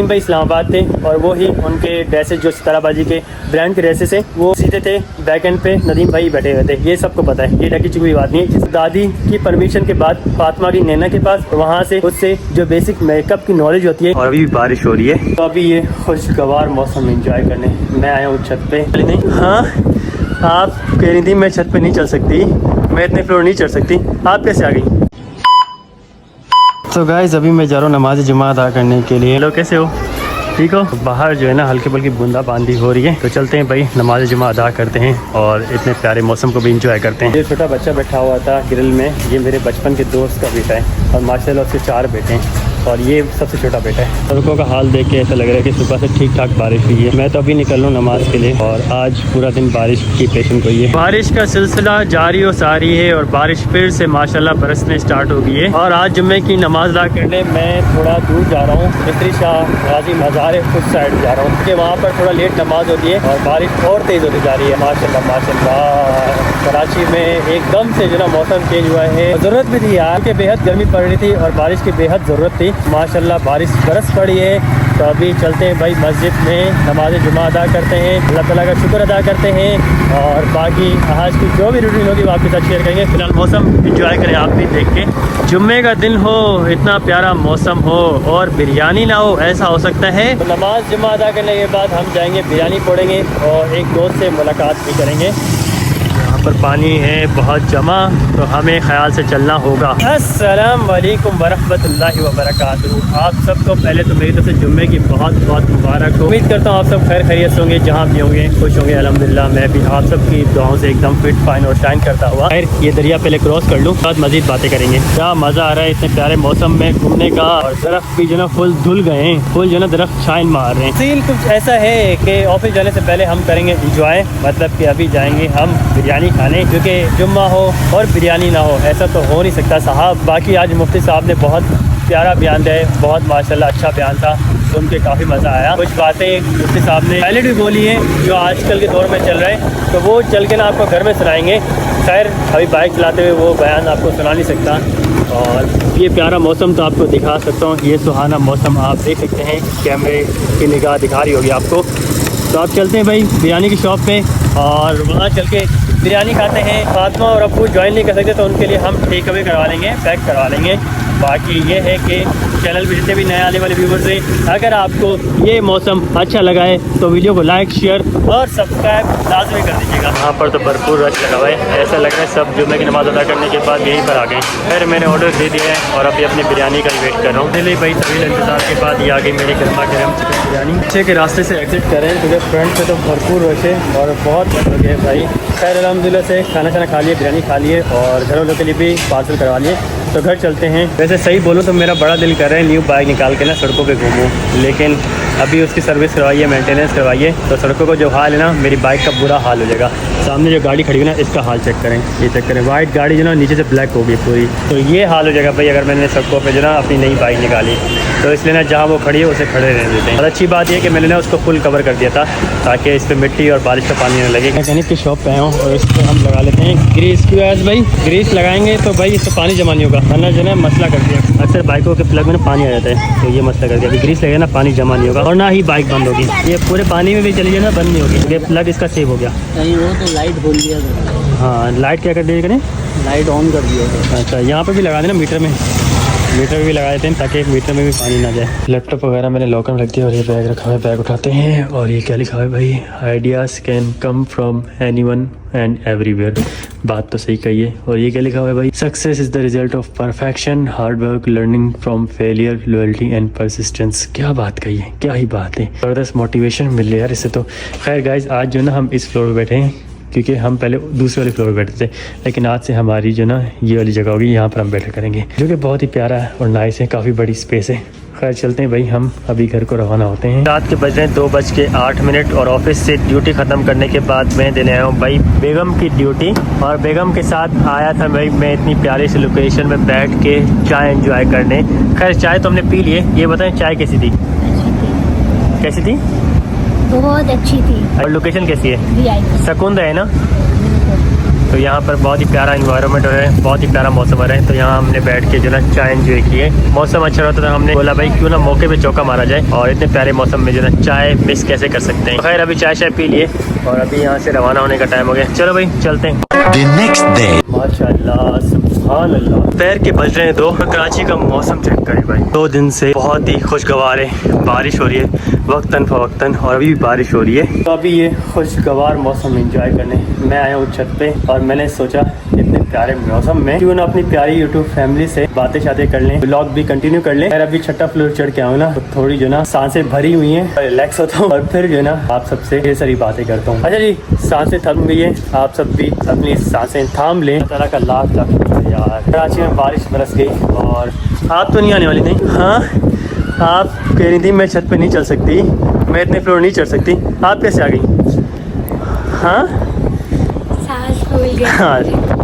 भाई इस्लामाबाद थे और वो ही उनके ड्रेसेस जो सिताराबाजी के ब्रांड के ड्रेसेस है वो सीधे थे। बैक एंड पे नदीम भाई बैठे हुए थे। ये सबको पता है, ये ढकी चुकी बात नहीं है। दादी की परमिशन के बाद फातिमा की नैना के पास, वहाँ से उससे जो बेसिक मेकअप की नॉलेज होती है। और अभी भी बारिश हो रही है तो अभी ये खुशगवार मौसम एंजॉय करने मैं आया हूँ छत पे। हाँ, आप कह रही थी मैं छत पे नहीं चल सकती, मैं इतने फ्लोर नहीं चढ़ सकती, आप कैसे आ गई? तो गाइस अभी मैं जा रहा हूँ नमाज जुमा अदा करने के लिए। लोग कैसे हो, ठीक हो? बाहर जो है ना हल्की फुल्की बूंदाबांदी हो रही है, तो चलते हैं भाई नमाज जुमा अदा करते हैं और इतने प्यारे मौसम को भी इंजॉय करते हैं। ये छोटा बच्चा बैठा हुआ था ग्रिल में, ये मेरे बचपन के दोस्त का बेटा है और माशाल्लाह उसके 4 बेटे हैं और ये सबसे छोटा बेटा है। सड़कों का हाल देख के ऐसा लग रहा है कि सुबह से ठीक ठाक बारिश हुई है। मैं तो अभी निकल रहा हूँ नमाज के लिए और आज पूरा दिन बारिश की पेशन हुई है। बारिश का सिलसिला जारी और सारी है और बारिश फिर से माशाल्लाह बरसने स्टार्ट हो गई है। और आज जुम्मे की नमाज अदा करने मैं थोड़ा दूर जा रहा हूँ, मिस्त्री शाह गाजी मज़ार उस साइड जा रहा हूँ क्योंकि वहाँ पर थोड़ा लेट नमाज होती है और बारिश और तेज़ होती जा रही है। माशाल्लाह माशाल्लाह कराची में एकदम से जो ना मौसम चेंज हुआ है। ज़रूरत भी थी यार कि बेहद गर्मी पड़ रही थी और बारिश की बेहद ज़रूरत थी। माशाल्लाह बारिश बरस पड़ी है। तो अभी चलते हैं भाई मस्जिद में नमाज जुमा अदा करते हैं, अल्लाह ताला का शुक्र अदा करते हैं और बाकी आज की जो भी रूटीन होगी वो आपके साथ शेयर करेंगे। फिलहाल मौसम इंजॉय करें आप भी देख के। जुम्मे का दिन हो, इतना प्यारा मौसम हो और बिरयानी ना हो, ऐसा हो सकता है। तो नमाज जुमा अदा करने के बाद हम जाएंगे बिरयानी फोड़ेंगे और एक दोस्त से मुलाकात भी करेंगे। यहाँ पर पानी है बहुत जमा, तो हमें ख्याल से चलना होगा। अस्सलाम वालेकुम वरहमतुल्लाहि वबरकातुहू। आप सबको पहले तो मेरी तरफ से जुम्मे की बहुत बहुत मुबारक हो। उम्मीद करता हूँ आप सब खैर खैरियत से होंगे, जहाँ भी होंगे खुश होंगे। अल्हम्दुलिल्लाह मैं भी आप सबकी दुआओं से एकदम फिट फाइन और शाइन करता हुआ खैर ये दरिया पहले क्रॉस कर लूँ, बाद मजीद बातें करेंगे। क्या मज़ा आ रहा है इतने प्यारे मौसम में घूमने का। और दरख्त भी जो ना फुल धुल गए हैं, फुल जो ना दरख्त शाइन मार रहे हैं। सीन कुछ ऐसा है कि ऑफिस जाने से पहले हम करेंगे इंजॉय, मतलब कि अभी जाएंगे हम बिरयानी खाने, क्योंकि जुम्मा हो और बिरयानी ना हो ऐसा तो हो नहीं सकता साहब। बाकी आज मुफ्ती साहब ने बहुत प्यारा बयान दिया है, बहुत माशाल्लाह अच्छा बयान था, सुन के काफ़ी मज़ा आया। कुछ बातें मुफ्ती साहब ने पहले भी बोली हैं जो आजकल के दौर में चल रहे हैं, तो वो चल के ना आपको घर में सुनाएंगे। खैर अभी बाइक चलाते हुए वो बयान आपको सुना नहीं सकता। और ये प्यारा मौसम तो आपको दिखा सकता हूँ, ये सुहाना मौसम आप देख सकते हैं, कैमरे की निगाह दिखा रही होगी आपको। तो आप चलते हैं भाई बिरयानी की शॉप पे और वहाँ चल के बिरयानी खाते हैं। फातिमा और अब्बू ज्वाइन नहीं कर सकते तो उनके लिए हम टेक अवे करवा लेंगे, पैक करवा लेंगे। बाकी ये है कि चैनल पे जितने भी नए आने वाले व्यूवर्स हैं, अगर आपको ये मौसम अच्छा लगा है तो वीडियो को लाइक शेयर और सब्सक्राइब लाजमी कर दीजिएगा। यहाँ पर तो भरपूर रश लगा हुआ है, ऐसा लग रहा है सब जुम्मे की नमाज़ अदा करने के बाद यहीं पर आ गए। फिर मैंने ऑर्डर दे दिया है और अभी अपनी बिरयानी का वेट कर रहा हूँ। इसलिए भाई तवील इंतजार के बाद ये आ गई मेरी गर्मा गर्म चिकन बिरयानी। पीछे के रास्ते से एग्जिट कर रहे हैं क्योंकि फ्रंट से तो भरपूर रश है और बहुत मजा लगे भाई। खैर अल्हम्दुलिल्लाह से खाना शाना खा लिए, बिरयानी खा लिए और घर वालों के लिए भी पार्सल करवा लिए। तो घर चलते हैं। वैसे सही बोलूँ तो मेरा बड़ा दिल कर रहा है न्यू बाइक निकाल के ना सड़कों पे घूमूं, लेकिन अभी उसकी सर्विस करवाइए, मेंटेनेंस करवाइए, तो सड़कों का जो हाल है ना, मेरी बाइक का बुरा हाल हो जाएगा। सामने जो गाड़ी खड़ी है ना, इसका हाल चेक करें, ये चेक करें, वाइट गाड़ी जो ना नीचे से ब्लैक हो गई पूरी, तो ये हाल हो जाएगा भाई अगर मैंने सड़कों पर जो ना अपनी नई बाइक निकाली। तो इसलिए ना जहाँ वो खड़ी है उसे खड़े रहने देते हैं। और अच्छी बात यह कि मैंने ना उसको फुल कवर कर दिया था ताकि इस पर मिट्टी और बारिश का पानी न लगे। मैकेनिक की शॉप पे आया हूँ और इस पर हम लगा लेते हैं ग्रीस की वजह। भाई ग्रीस लगाएंगे तो भाई इससे पानी जमा नहीं होगा, वरना जो है मसला कर दिया। अक्सर बाइकों के प्लग में ना पानी आ जाता है, तो ये मसला कर दिया। अभी ग्रीस लगेगा ना पानी जमा नहीं होगा और ना ही बाइक बंद होगी। ये पूरे पानी में भी चली जाए ना बंद नहीं होगी, ये प्लग इसका सेव हो गया। नहीं वो तो लाइट बोल दिया था। हाँ लाइट क्या कर दिया करें, लाइट ऑन कर दिया। अच्छा यहाँ पर भी लगा देना, मीटर में भी लगा देते हैं ताकि मीटर में भी पानी ना जाए। लैपटॉप वगैरह मैंने लॉकर में रख दिया और ये बैग रखा हुआ है, बैग उठाते हैं। और ये क्या लिखा हुआ है भाई, ideas can come from anyone and everywhere. बात तो सही कही है। और ये क्या लिखा हुआ है भाई, success is the result of perfection, hard work, learning from failure, loyalty and persistence. क्या बात कही है, क्या ही बात है, ज़बरदस्त मोटिवेशन मिल रही है यार इससे तो। खैर गाइज आज जो ना हम इस फ्लोर पर बैठे हैं क्योंकि हम पहले दूसरे वाले फ्लोर पर बैठते थे, लेकिन आज से हमारी जो ना ये वाली जगह होगी, यहाँ पर हम बैठा करेंगे, जो कि बहुत ही प्यारा है और नाइस है, काफ़ी बड़ी स्पेस है। खैर चलते हैं भाई, हम अभी घर को रवाना होते हैं। रात के बज रहे हैं 2:08 और ऑफिस से ड्यूटी ख़त्म करने के बाद मैं देने आया हूँ भाई बेगम की ड्यूटी। और बेगम के साथ आया था भाई मैं इतनी प्यारी सी लोकेशन में बैठ के चाय एंजॉय करने। खैर चाय तो हमने पी लिए, ये बताएं चाय कैसी थी? कैसी थी? बहुत अच्छी थी। और लोकेशन कैसी है? VIP। सकून है ना? तो यहाँ पर बहुत ही प्यारा इन्वायरमेंट हो रहा है, बहुत ही प्यारा मौसम हो रहा है। तो यहाँ हमने बैठ के जो ना चाय एंजॉय की है। मौसम अच्छा रहता तो हमने बोला भाई क्यों ना मौके पे चौका मारा जाए और इतने प्यारे मौसम में जो ना चाय मिस कैसे कर सकते हैं। खैर अभी चाय शाय पी लिए और अभी यहाँ से रवाना होने का टाइम हो गया। चलो भाई चलते हैं। माशाल्लाह सुभान अल्लाह। दोपहर के बज रहे हैं 2 और कराची का मौसम चेक करें भाई, 2 दिन से बहुत ही खुशगवार है। बारिश हो रही है वक्तन फवक्तन और अभी भी बारिश हो रही है। तो अभी ये खुशगवार मौसम एंजॉय करने मैं आया हूँ छत पे और मैंने सोचा इतने प्यारे मौसम में क्यों ना अपनी प्यारी यूट्यूब फैमिली से बातें शातें कर लें, ब्लॉग भी कंटिन्यू कर लें। अभी छठा फ्लोर चढ़ के आऊँ ना तो थोड़ी जो ना सांसें भरी हुई हैं, रिलैक्स होता हूँ और फिर जो ना आप सबसे ढेर सारी बातें करता हूँ। अच्छा जी, सांसें थम गई है, आप सब भी अपनी सांसें थाम लें। अल्लाह का लाख लाख शुक्र यार, कराची में बारिश बरस गई और आप तो नहीं आने वाली नहीं। हाँ आप कह रही थी मैं छत पे नहीं चल सकती, मैं इतने फ्लोर नहीं चढ़ सकती, आप कैसे आ गई? हाँ सांस फूल गया। हाँ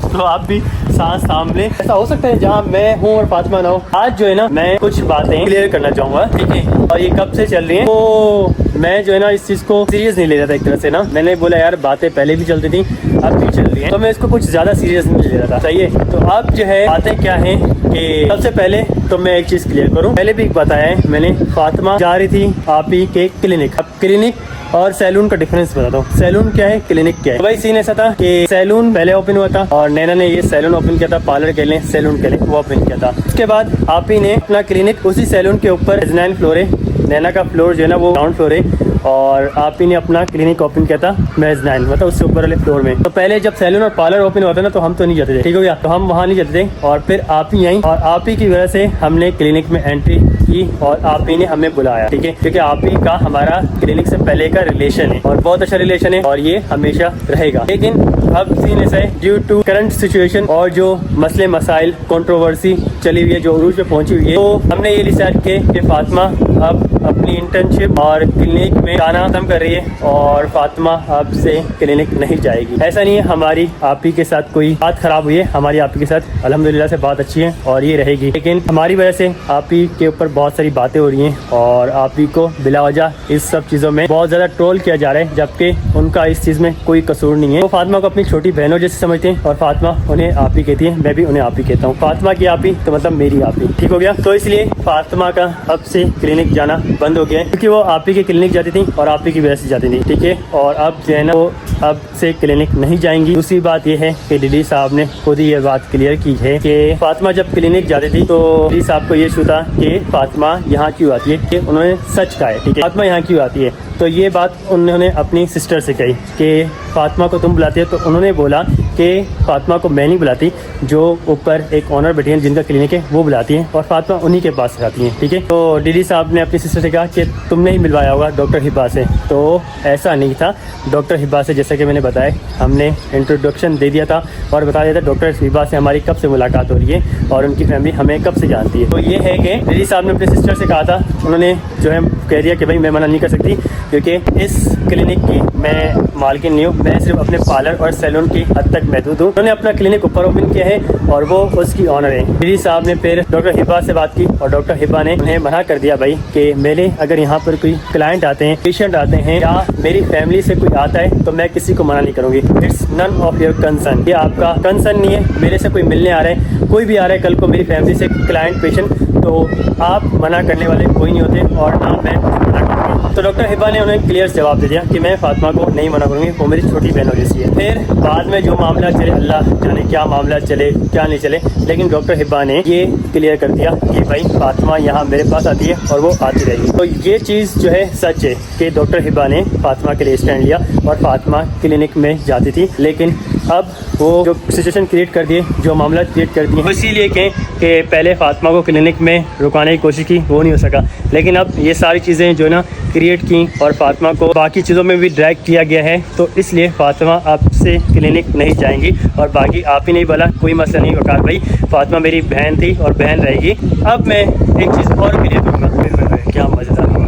तो आप भी सांस थाम ले। ऐसा हो सकता है जहाँ मैं हूँ और फातिमा ना हो। आज जो है ना मैं कुछ बातें क्लियर करना चाहूँगा, ठीक है? और ये कब से चल रही हैं तो मैं जो है ना इस चीज़ को सीरियस नहीं ले रहा था। एक तरह से ना मैंने बोला यार बातें पहले भी चलती थी अब भी चल रही है, तो मैं इसको कुछ ज़्यादा सीरियस नहीं ले रहा था। सही है, तो अब जो है बातें क्या है कि सबसे पहले तो मैं एक चीज़ क्लियर करूँ। पहले भी बताया है मैंने, फातिमा जा रही थी आप ही के क्लिनिक। अब क्लिनिक और सैलून का डिफरेंस बताता हूँ। सैलून क्या है, क्लिनिक क्या है। तो भाई सीन ऐसा था कि सैलून पहले ओपन हुआ था और नैना ने ये सैलून ओपन किया था, पार्लर के लिए सैलून के लिए वो ओपन किया था। उसके बाद आप ही ने अपना क्लिनिक उसी सैलून के ऊपर 9 फ्लोर है, नैना का फ्लोर जो है ना वो ग्राउंड फ्लोर है और आप ही ने अपना क्लिनिक ओपन किया था मेज 9 मतलब उससे ऊपर वाले फ्लोर में। तो पहले जब सैलून और पार्लर ओपन हुआ था ना तो हम तो नहीं जाते थे, ठीक हो गया? तो हम वहाँ नहीं जाते थे और फिर आप ही आई और आप ही की वजह से हमने क्लिनिक में एंट्री की और आप ही ने हमें बुलाया, ठीक है? क्योंकि आप ही का हमारा क्लिनिक से पहले का रिलेशन है और बहुत अच्छा रिलेशन है और ये हमेशा रहेगा। लेकिन अब सीन ऐसा है ड्यू टू करंट सिचुएशन और जो मसले मसाइल कंट्रोवर्सी चली हुई है जो उरूज पे पहुंची हुई है, तो हमने ये डिसाइड किया कि फातिमा अब अपनी इंटर्नशिप और क्लिनिक में जाना खत्म कर रही है और फातिमा अब से क्लिनिक नहीं जाएगी। ऐसा नहीं है हमारी आप ही के साथ कोई बात खराब हुई है, हमारी आप ही के साथ अल्हम्दुलिल्लाह से बात अच्छी है और ये रहेगी। लेकिन हमारी वजह से आप ही के ऊपर बहुत सारी बातें हो रही हैं और आप ही को बिला वजह इस सब चीज़ों में बहुत ज़्यादा ट्रोल किया जा रहा है, जबकि उनका इस चीज़ में कोई कसूर नहीं है। वो फातिमा को अपनी छोटी बहनों जैसे समझते हैं और फातिमा उन्हें आप ही कहती है, मैं भी उन्हें आप ही कहता हूँ। फातिमा की आप ही तो मतलब मेरी आप ही, ठीक हो गया? तो इसलिए फातिमा का अब से क्लिनिक जाना बंद हो गया है क्योंकि वो आप ही की क्लिनिक जाती थी और आप ही की वजह से जाती थी, ठीक है? और अब जो है ना वो अब से क्लिनिक नहीं जाएंगी। दूसरी बात ये है कि डीडी साहब ने खुद ही ये बात क्लियर की है कि फातिमा जब क्लिनिक जाती थी तो डीडी साहब को ये छूता कि फातिमा यहाँ क्यों आती है, कि उन्होंने सच कहा है, ठीक है? फातिमा यहाँ क्यों आती है तो ये बात उन्होंने अपनी सिस्टर से कही कि फातिमा को तुम बुलाती है, तो उन्होंने बोला कि फातिमा को मैं नहीं बुलाती, जो ऊपर एक ऑनर बैठी है जिनका क्लिनिक है वो बुलाती है और फातिमा उन्हीं के पास आती है, ठीक है? तो डीडी साहब ने अपनी सिस्टर से कहा कि तुमने ही मिलवाया होगा डॉक्टर हिबा से, तो ऐसा नहीं था। डॉक्टर हिबा से जैसा कि मैंने बताया हमने इंट्रोडक्शन दे दिया था और बता दिया था डॉक्टर हिबा से हमारी कब से मुलाकात हो रही है और उनकी फैमिली हमें कब से जानती है। तो ये है कि डीडी साहब ने अपने सिस्टर से कहा था, उन्होंने जो है कह दिया कि भाई मैं मना नहीं कर सकती क्योंकि इस क्लिनिक की मैं मालकिन नहीं हूँ, मैं सिर्फ अपने पार्लर और सैलून की हद तक महदूद हूँ। उन्होंने अपना क्लिनिक ऊपर ओपन किया है और वो उसकी ऑनर है। डीडी साहब ने फिर डॉक्टर हिबा से बात की और डॉक्टर हिबा ने उन्हें मना कर दिया भाई कि मेरे अगर यहाँ पर कोई क्लाइंट आते हैं, पेशेंट आते हैं या मेरी फैमिली से कोई आता है तो मैं किसी को मना नहीं करूँगी। It's none of your concern, ये आपका कंसर्न नहीं है। मेरे से कोई मिलने आ रहा है, कोई भी आ रहा है कल को मेरी फैमिली से क्लाइंट पेशेंट, तो आप मना करने वाले कोई नहीं होते और ना मैं मना करूँगी। तो डॉक्टर हिबा ने उन्हें क्लियर जवाब दे दिया कि मैं फातिमा को नहीं मना करूँगी, वो मेरी छोटी बहनों जैसी है। फिर बाद में जो मामला चले अल्लाह जाने क्या मामला चले क्या नहीं चले, लेकिन डॉक्टर हिबा ने ये क्लियर कर दिया कि भाई फातिमा यहाँ मेरे पास आती है और वो आती रहेगी। तो ये चीज़ जो है सच है कि डॉक्टर हिबा ने फातिमा के लिए स्टैंड लिया और फातिमा क्लिनिक में जाती थी, लेकिन अब वो जो सिचुएशन क्रिएट कर दिए, जो मामला क्रिएट कर दिए, इसीलिए कहें कि पहले फातिमा को क्लिनिक में रुकाने की कोशिश की, वो नहीं हो सका। लेकिन अब ये सारी चीज़ें जो ना क्रिएट की और फातिमा को बाकी चीज़ों में भी ड्रैग किया गया है, तो इसलिए फातिमा अब से क्लिनिक नहीं जाएंगी। और बाकी आप ही नहीं बोला, कोई मसला नहीं वकार भाई, फातिमा मेरी बहन थी और बहन रहेगी। अब मैं एक चीज़ और क्लियर करूँगा, क्या मज़ेदार हुआ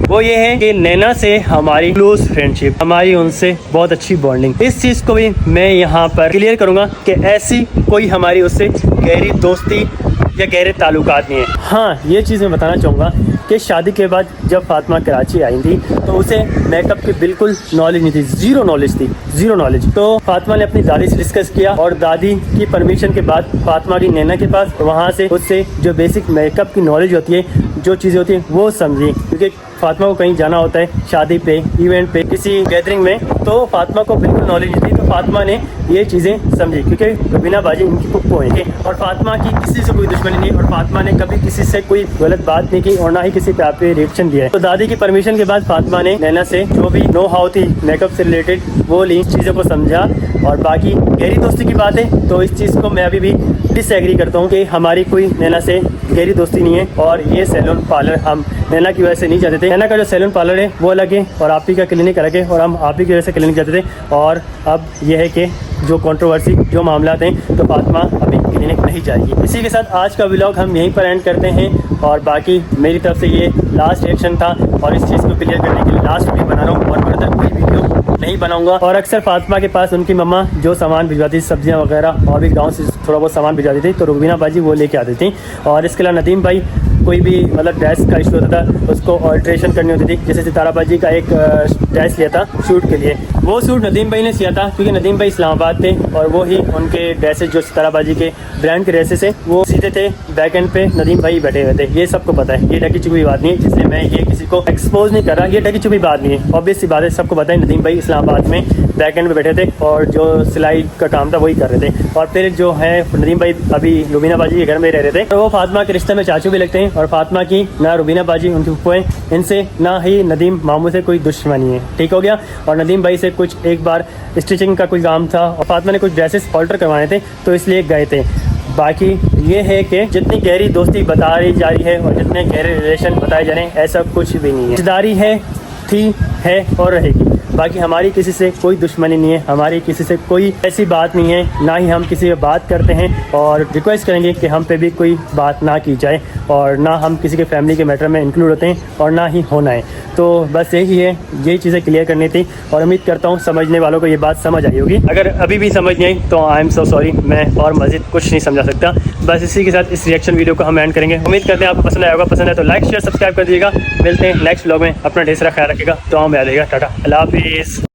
वो ये है कि नैना से हमारी क्लोज फ्रेंडशिप, हमारी उनसे बहुत अच्छी बॉन्डिंग, इस चीज़ को भी मैं यहाँ पर क्लियर करूँगा कि ऐसी कोई हमारी उससे गहरी दोस्ती या गहरे ताल्लुकात नहीं है। हाँ, ये चीज़ मैं बताना चाहूँगा कि शादी के बाद जब फातिमा कराची आई थी तो उसे मेकअप की बिल्कुल नॉलेज नहीं थी, ज़ीरो नॉलेज थी, ज़ीरो नॉलेज। तो फातिमा ने अपनी दादी से डिस्कस किया और दादी की परमिशन के बाद फातिमा की नैना के पास, वहाँ से उससे जो बेसिक मेकअप की नॉलेज होती है, जो चीज़ें होती हैं वो समझी। क्योंकि फातिमा को कहीं जाना होता है, शादी पे, इवेंट पे, किसी गैदरिंग में, तो फातिमा को बिल्कुल नॉलेज नहीं थी। तो फातिमा ने ये चीज़ें समझी क्योंकि रुबीना बाजी उनकी पुप्पो है और फातिमा की किसी से कोई दुश्मनी नहीं और फातिमा ने कभी किसी से कोई गलत बात नहीं की और ना ही किसी पे आप पे रिएक्शन दिया है। तो दादी की परमिशन के बाद फातिमा ने नैना से जो भी नो हाउ थी मेकअप से रिलेटेड वो ली, चीज़ों को समझा। और बाकी गहरी दोस्ती की बात है तो इस चीज़ को मैं अभी भी डिसएग्री करता हूँ कि हमारी कोई नैना से गहरी दोस्ती नहीं है। और ये सैलून पार्लर हम नैना की वजह से नहीं जाते थे। नैना का जो सैलून पार्लर है वो अलग है और आप ही का क्लिनिक अलग है और हम आप ही की वजह से क्लिनिक जाते थे। और अब यह है कि जो कंट्रोवर्सी, जो मामला हैं, तो फातिमा अभी क्लिनिक नहीं जाएगी। इसी के साथ आज का व्लॉग हम यहीं पर एंड करते हैं और बाकी मेरी तरफ से ये लास्ट रिएक्शन था और इस चीज़ को क्लियर करने के लिए लास्ट वीडियो बना रहा हूँ और फर्दर कोई वीडियो नहीं बनाऊंगा। और अक्सर फातिमा के पास उनकी मम्मा जो सामान भिजवाती, सब्जियां वगैरह और भी गांव से थोड़ा बहुत सामान भिजवाती थी, तो रुबीना बाजी वो लेके आती थी। और इसके अलावा नदीम भाई कोई भी मतलब ड्रेस का इशू होता था उसको ऑल्ट्रेशन करनी होती थी। जैसे सितारा बाजी का एक ड्रेस लिया था शूट के लिए, वो शूट नदीम भाई ने सिया था क्योंकि नदीम भाई इस्लामाबाद थे और वो ही उनके ड्रेसेस जो सितारा बाजी के ब्रांड के ड्रेसेस है वो सीधे थे। बैक एंड पे नदीम भाई बैठे हुए थे, ये सबको पता है, ये ढकी चुकी बात नहीं है, जिसलिए मैं ये किसी को एक्सपोज नहीं कर रहा। ये ढकी चुकी बात नहीं है, ऑब्वियस सी बात है, सबको पता है नदीम भाई इस्लामाबाद में बैक एंड पे बैठे थे और जो सिलाई का काम था वही कर रहे थे। और फिर जो है नदीम भाई अभी रुबीना बाजी के घर में रह रहे थे, तो वो फातिमा के रिश्ते में चाचू भी लगते हैं और फातिमा की ना रुबीना बाजी उनकी फुप्पो है, इनसे ना ही नदीम मामू से कोई दुश्मनी है। ठीक हो गया। और नदीम भाई से कुछ एक बार स्टिचिंग का कोई काम था और फातिमा ने कुछ ड्रेसेस ऑल्टर करवाने थे तो इसलिए गए थे। बाकी ये है कि जितनी गहरी दोस्ती बताई जा रही है और जितने गहरे रिलेशन बताए जा रहे हैं ऐसा कुछ भी नहीं है। रिश्तेदारी है, थी, है और रहेगी। बाकी हमारी किसी से कोई दुश्मनी नहीं है, हमारी किसी से कोई ऐसी बात नहीं है, ना ही हम किसी से बात करते हैं और रिक्वेस्ट करेंगे कि हम पे भी कोई बात ना की जाए और ना हम किसी के फैमिली के मैटर में इंक्लूड होते हैं और ना ही होना है। तो बस यही है, यही चीज़ें क्लियर करनी थी और उम्मीद करता हूँ समझने वालों को ये बात समझ आई होगी। अगर अभी भी समझ नहीं आई तो आई एम सो सॉरी, मैं और मज़ीद कुछ नहीं समझा सकता। बस इसी के साथ इस रिएक्शन वीडियो को हम एंड करेंगे। उम्मीद करते हैं आपको पसंद आया होगा, पसंद है तो लाइक शेयर सब्सक्राइब कर दीजिएगा। मिलते हैं नेक्स्ट व्लॉग में, अपना ढेर सारा ख्याल रखिएगा, तो हम याद रहिएगा। टाटा, अल्लाह हाफिज़।